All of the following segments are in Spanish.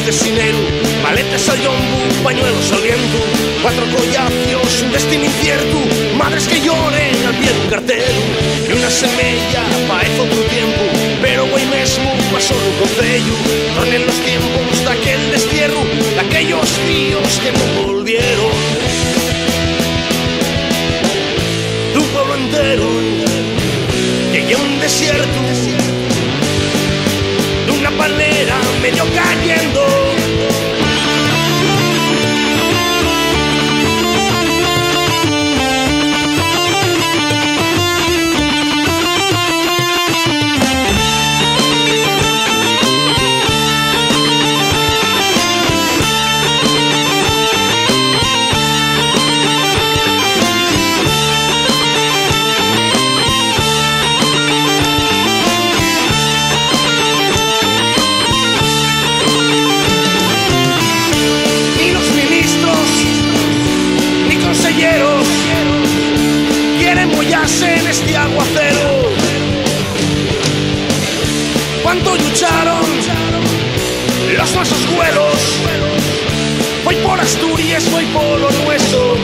mes de xinero, maletas al yombo, pañuelos al viento, 4 collacios, un destino incierto, madres que lloren al pie dun cartero, e unha semella parece outro tiempo, pero hoy mesmo pasou no concello, tornen los tiempos daquel destierro, daquellos días que non volvieron, dun pueblo entero que é un desierto, d'una palera medio cayendo. Quieren mollarse en este aguacero. Cuánto lucharon los nuestros vuelos. Voy por Asturias, voy por lo nuestro.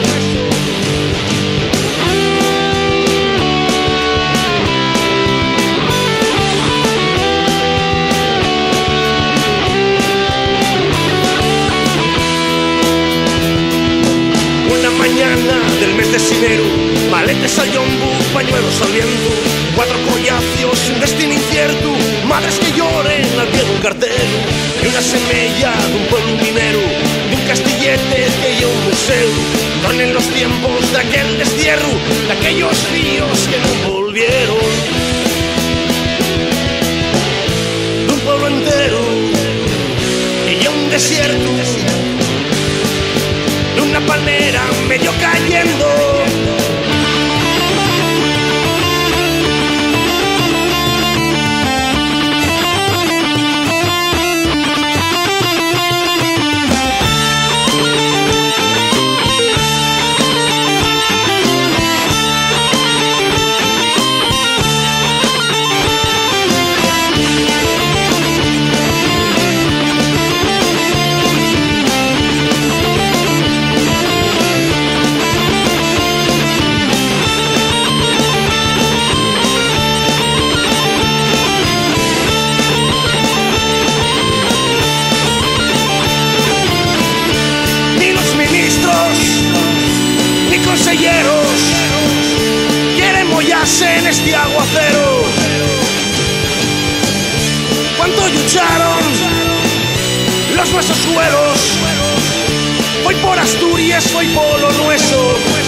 Mañana del mes de xinero, maletes al yombo, pañuelos al viento, 4 collacios, un destino incierto, madres que lloren al pie dun cartero, e unha semella dun pueblo minero, dun castillete que é un museo, tornen los tiempos daquel destierro, daquellos días que non volvieron, dun pueblo entero que é un desierto, d'una palmera medio cayendo. Conselleros quieren mollarse en este aguacero. Cuánto lucharon los nuestros suelos. Voy por Asturias, voy por lo nuestro.